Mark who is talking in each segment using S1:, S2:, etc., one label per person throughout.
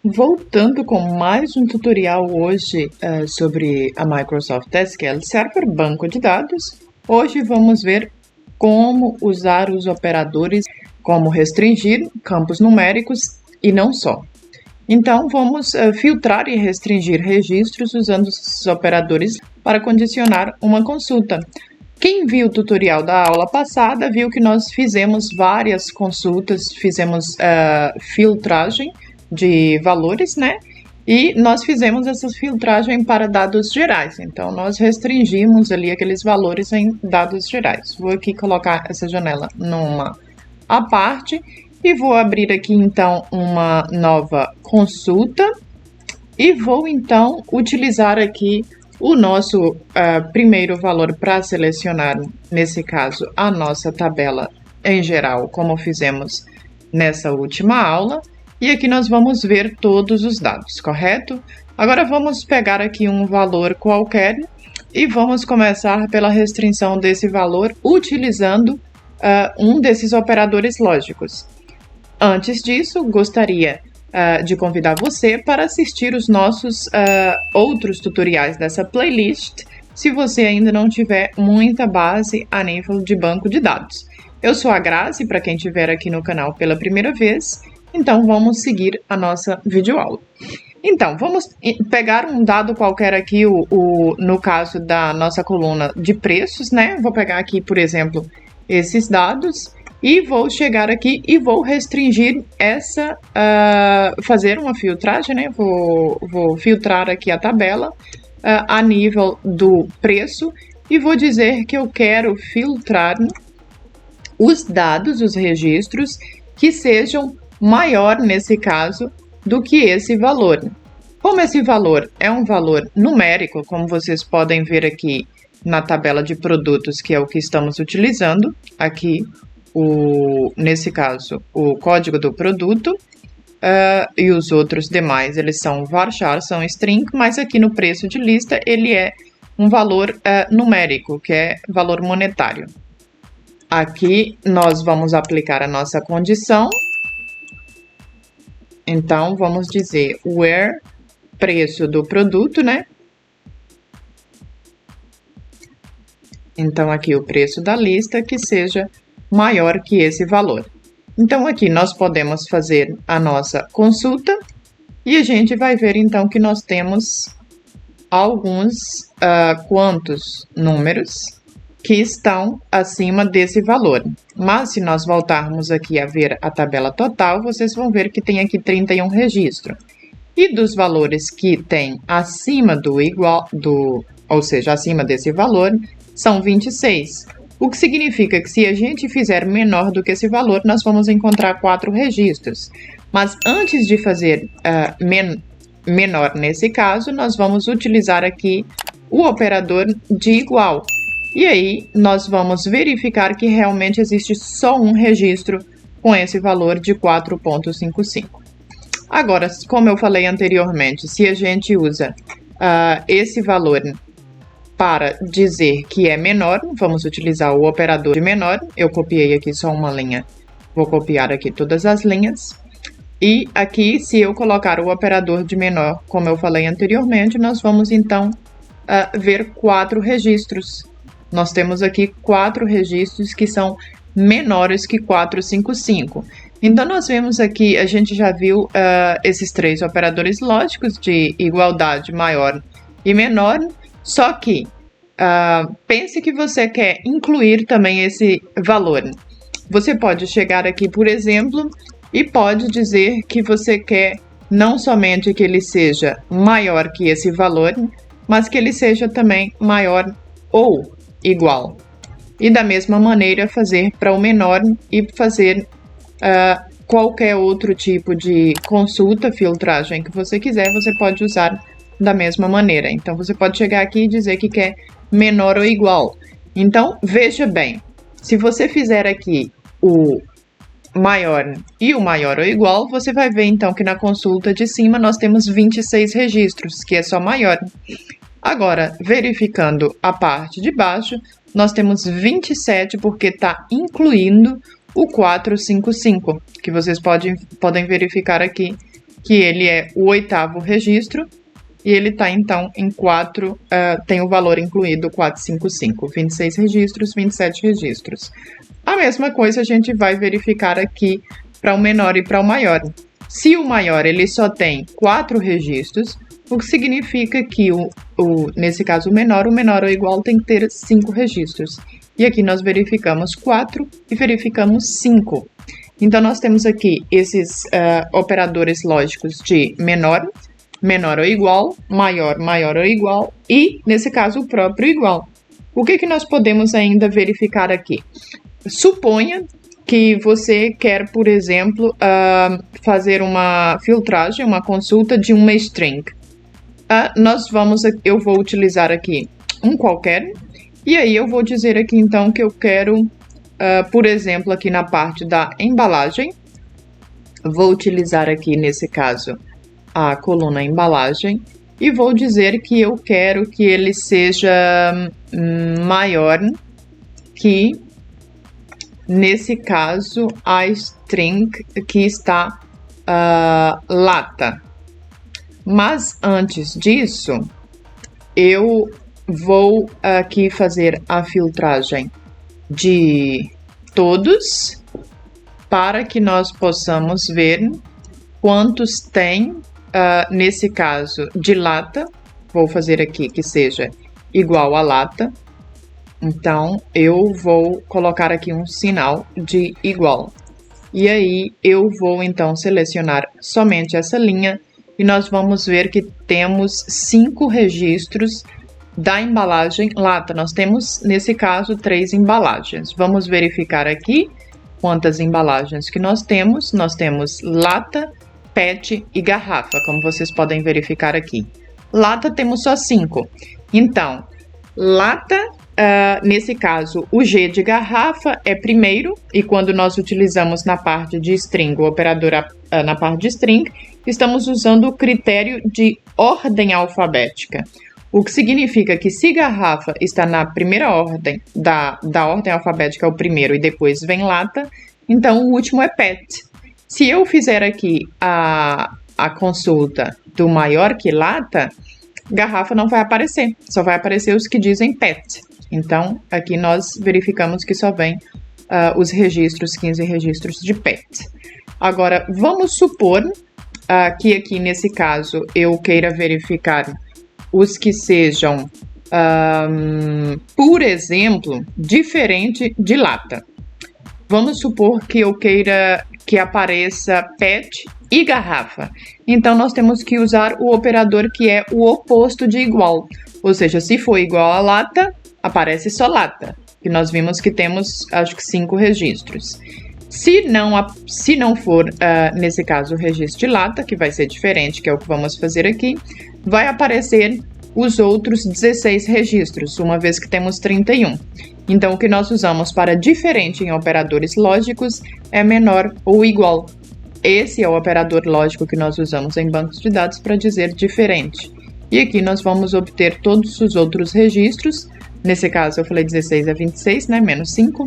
S1: Voltando com mais um tutorial hoje sobre a Microsoft SQL Server, banco de dados. Hoje vamos ver como usar os operadores, como restringir campos numéricos e não só. Então, vamos filtrar e restringir registros usando os operadores para condicionar uma consulta. Quem viu o tutorial da aula passada viu que nós fizemos várias consultas, fizemos filtragem de valores, né? E nós fizemos essa filtragem para dados gerais. Então, nós restringimos ali aqueles valores em dados gerais. Vou aqui colocar essa janela numa à parte e vou abrir aqui, então, uma nova consulta e vou, então, utilizar aqui o nosso primeiro valor para selecionar, nesse caso, a nossa tabela em geral, como fizemos nessa última aula. E aqui nós vamos ver todos os dados, correto? Agora vamos pegar aqui um valor qualquer e vamos começar pela restrição desse valor utilizando um desses operadores lógicos. Antes disso, gostaria de convidar você para assistir os nossos outros tutoriais dessa playlist, se você ainda não tiver muita base a nível de banco de dados. Eu sou a Grazi, para quem estiver aqui no canal pela primeira vez. Então, vamos seguir a nossa videoaula. Então, vamos pegar um dado qualquer aqui, no caso da nossa coluna de preços, né? Vou pegar aqui, por exemplo, esses dados e vou chegar aqui e vou restringir essa, fazer uma filtragem, né? Vou filtrar aqui a tabela a nível do preço e vou dizer que eu quero filtrar os dados, os registros que sejam maior, nesse caso, do que esse valor. Como esse valor é um valor numérico, como vocês podem ver aqui na tabela de produtos, que é o que estamos utilizando, aqui, nesse caso, o código do produto, e os outros demais, eles são varchar, são string, mas aqui no preço de lista, ele é um valor numérico, que é valor monetário. Aqui, nós vamos aplicar a nossa condição. Então, vamos dizer where preço do produto, né? Então, aqui o preço da lista que seja maior que esse valor. Então, aqui nós podemos fazer a nossa consulta e a gente vai ver, então, que nós temos alguns quantos números que estão acima desse valor. Mas, se nós voltarmos aqui a ver a tabela total, vocês vão ver que tem aqui 31 registros. E dos valores que tem acima do igual, ou seja, acima desse valor, são 26. O que significa que se a gente fizer menor do que esse valor, nós vamos encontrar 4 registros. Mas antes de fazer menor nesse caso, nós vamos utilizar aqui o operador de igual. E aí, nós vamos verificar que realmente existe só um registro com esse valor de 4,55. Agora, como eu falei anteriormente, se a gente usa esse valor para dizer que é menor, vamos utilizar o operador de menor. Eu copiei aqui só uma linha, vou copiar aqui todas as linhas. E aqui, se eu colocar o operador de menor, como eu falei anteriormente, nós vamos então ver 4 registros. Nós temos aqui 4 registros que são menores que 455. Então, nós vemos aqui, a gente já viu esses 3 operadores lógicos de igualdade maior e menor, só que pense que você quer incluir também esse valor. Você pode chegar aqui, por exemplo, e pode dizer que você quer não somente que ele seja maior que esse valor, mas que ele seja também maior ou igual. E da mesma maneira fazer para o menor e fazer qualquer outro tipo de consulta, filtragem que você quiser, você pode usar da mesma maneira. Então, você pode chegar aqui e dizer que quer menor ou igual. Então, veja bem, se você fizer aqui o maior e o maior ou igual, você vai ver então que na consulta de cima nós temos 26 registros, que é só maior. Agora, verificando a parte de baixo, nós temos 27 porque está incluindo o 455, que vocês podem verificar aqui que ele é o 8º registro, e ele está, então, em 4, tem o valor incluído 455, 26 registros, 27 registros. A mesma coisa a gente vai verificar aqui para o menor e para o maior. Se o maior ele só tem 4 registros, o que significa que, nesse caso, o menor ou igual tem que ter 5 registros. E aqui nós verificamos 4 e verificamos 5. Então, nós temos aqui esses operadores lógicos de menor ou igual, maior ou igual e, nesse caso, o próprio igual. O que nós podemos ainda verificar aqui? Suponha que você quer, por exemplo, fazer uma filtragem, uma consulta de uma string. Eu vou utilizar aqui um qualquer, e aí eu vou dizer aqui então que eu quero, por exemplo, aqui na parte da embalagem, vou utilizar aqui nesse caso a coluna embalagem e vou dizer que eu quero que ele seja maior que, nesse caso, a string que está lata. Mas antes disso, eu vou aqui fazer a filtragem de todos para que nós possamos ver quantos tem, nesse caso, de lata. Vou fazer aqui que seja igual a lata. Então, eu vou colocar aqui um sinal de igual. E aí, eu vou, então, selecionar somente essa linha e nós vamos ver que temos 5 registros da embalagem lata. Nós temos, nesse caso, 3 embalagens. Vamos verificar aqui quantas embalagens que nós temos. Nós temos lata, PET e garrafa, como vocês podem verificar aqui. Lata temos só 5. Então, lata, nesse caso, o G de garrafa é primeiro, e quando nós utilizamos na parte de string, o operador na parte de string, estamos usando o critério de ordem alfabética. O que significa que se garrafa está na primeira ordem, da ordem alfabética é o primeiro e depois vem lata, então o último é PET. Se eu fizer aqui a consulta do maior que lata, garrafa não vai aparecer, só vai aparecer os que dizem PET. Então, aqui nós verificamos que só vem os registros, 15 registros de PET. Agora, vamos supor que aqui nesse caso eu queira verificar os que sejam, por exemplo, diferente de lata. Vamos supor que eu queira que apareça PET e garrafa. Então, nós temos que usar o operador que é o oposto de igual. Ou seja, se for igual a lata, aparece só lata. E nós vimos que temos, acho que 5 registros. Se não for, nesse caso, o registro de lata, que vai ser diferente, que é o que vamos fazer aqui, vai aparecer os outros 16 registros, uma vez que temos 31. Então, o que nós usamos para diferente em operadores lógicos é menor ou igual. Esse é o operador lógico que nós usamos em bancos de dados para dizer diferente. E aqui nós vamos obter todos os outros registros. Nesse caso, eu falei 16 a 26, né? Menos 5.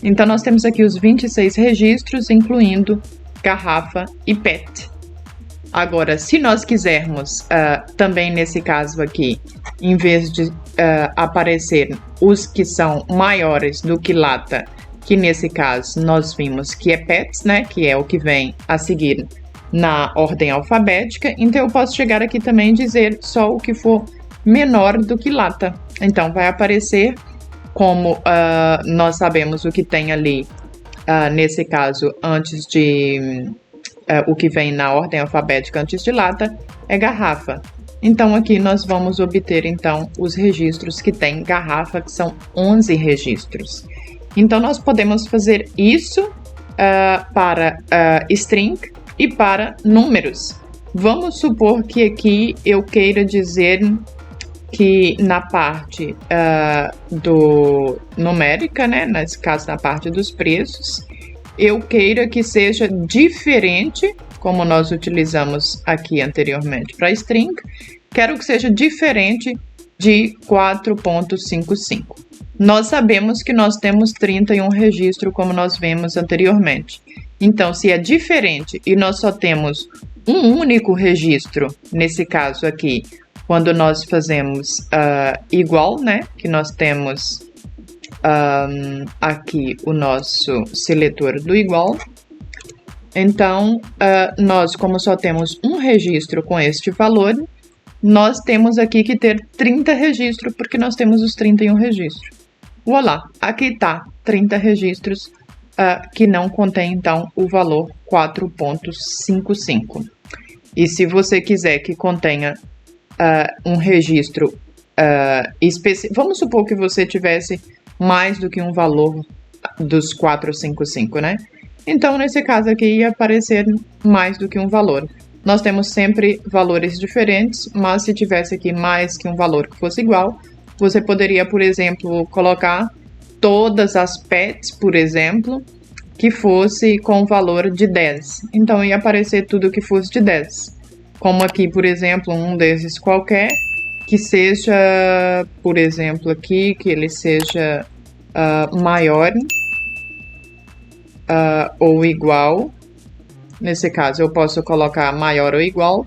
S1: Então, nós temos aqui os 26 registros, incluindo garrafa e PET. Agora, se nós quisermos, também nesse caso aqui, em vez de aparecer os que são maiores do que lata, que nesse caso nós vimos que é PETs, né? Que é o que vem a seguir na ordem alfabética. Então, eu posso chegar aqui também e dizer só o que for menor do que lata. Então, vai aparecer como nós sabemos o que tem ali, nesse caso, antes de... o que vem na ordem alfabética antes de lata é garrafa. Então, aqui nós vamos obter, então, os registros que tem garrafa, que são 11 registros. Então, nós podemos fazer isso para string e para números. Vamos supor que aqui eu queira dizer que na parte do numérica, né, nesse caso na parte dos preços, eu queira que seja diferente, como nós utilizamos aqui anteriormente para string, quero que seja diferente de 4.55. Nós sabemos que nós temos 31 registros, como nós vimos anteriormente. Então, se é diferente e nós só temos um único registro, nesse caso aqui, quando nós fazemos igual, né? Que nós temos aqui o nosso seletor do igual. Então, nós, como só temos um registro com este valor, nós temos aqui que ter 30 registros, porque nós temos os 31 registros. Voilá, aqui está 30 registros que não contém, então, o valor 4.55. E se você quiser que contenha um registro específico, vamos supor que você tivesse mais do que um valor dos 455, né? Então, nesse caso aqui, ia aparecer mais do que um valor. Nós temos sempre valores diferentes, mas se tivesse aqui mais que um valor que fosse igual, você poderia, por exemplo, colocar todas as pets, por exemplo, que fosse com valor de 10. Então, ia aparecer tudo que fosse de 10. Como aqui, por exemplo, um desses qualquer, que seja, por exemplo, aqui, que ele seja maior ou igual. Nesse caso, eu posso colocar maior ou igual,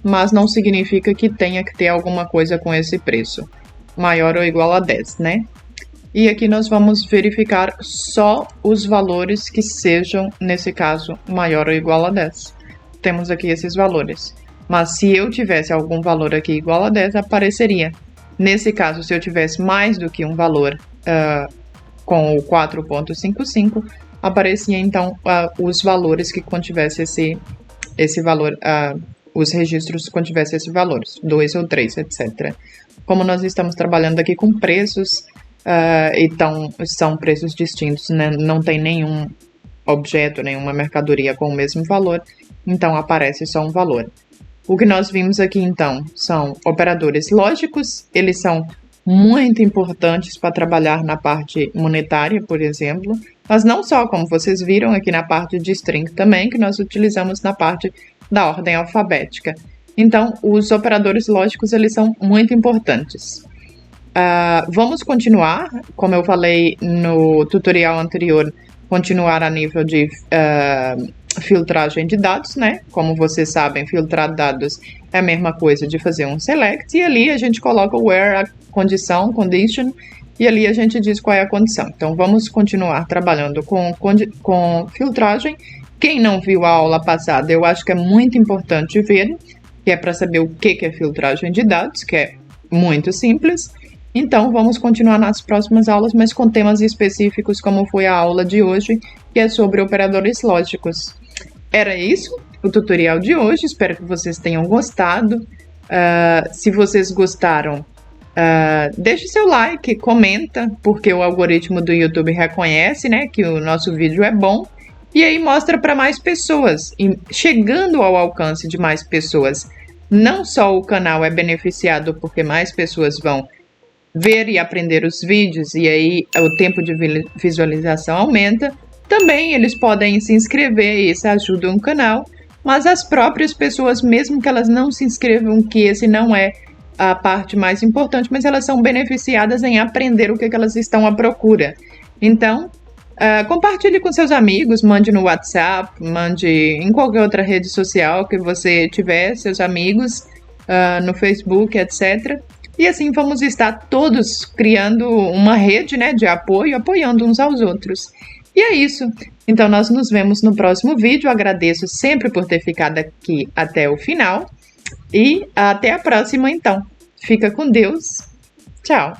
S1: mas não significa que tenha que ter alguma coisa com esse preço. Maior ou igual a 10, né? E aqui nós vamos verificar só os valores que sejam, nesse caso, maior ou igual a 10. Temos aqui esses valores. Mas se eu tivesse algum valor aqui igual a 10, apareceria. Nesse caso, se eu tivesse mais do que um valor com o 4.55, aparecia então os valores que contivesse esse valor, os registros que contivesse esse valor, 2 ou 3, etc. Como nós estamos trabalhando aqui com preços, então são preços distintos, né? Não tem nenhum objeto, nenhuma mercadoria com o mesmo valor, então aparece só um valor. O que nós vimos aqui então são operadores lógicos, eles são muito importantes para trabalhar na parte monetária, por exemplo, mas não só, como vocês viram aqui na parte de string também, que nós utilizamos na parte da ordem alfabética. Então, os operadores lógicos, eles são muito importantes. Vamos continuar, como eu falei no tutorial anterior, continuar a nível de filtragem de dados, né? Como vocês sabem, filtrar dados é a mesma coisa de fazer um select, e ali a gente coloca o where, a condição, condition, e ali a gente diz qual é a condição. Então, vamos continuar trabalhando com filtragem. Quem não viu a aula passada, eu acho que é muito importante ver, que é para saber o que é filtragem de dados, que é muito simples. Então, vamos continuar nas próximas aulas, mas com temas específicos, como foi a aula de hoje, que é sobre operadores lógicos. Era isso, o tutorial de hoje. Espero que vocês tenham gostado. Se vocês gostaram, deixe seu like, comenta, porque o algoritmo do YouTube reconhece, né, que o nosso vídeo é bom. E aí mostra para mais pessoas. E chegando ao alcance de mais pessoas, não só o canal é beneficiado porque mais pessoas vão ver e aprender os vídeos, e aí o tempo de visualização aumenta. Também eles podem se inscrever e isso ajuda o canal, mas as próprias pessoas, mesmo que elas não se inscrevam, que esse não é a parte mais importante, mas elas são beneficiadas em aprender o que elas estão à procura. Então, compartilhe com seus amigos, mande no WhatsApp, mande em qualquer outra rede social que você tiver, seus amigos, no Facebook, etc. E assim vamos estar todos criando uma rede, né, de apoio, apoiando uns aos outros. E é isso. Então nós nos vemos no próximo vídeo. Agradeço sempre por ter ficado aqui até o final. E até a próxima, então. Fica com Deus. Tchau.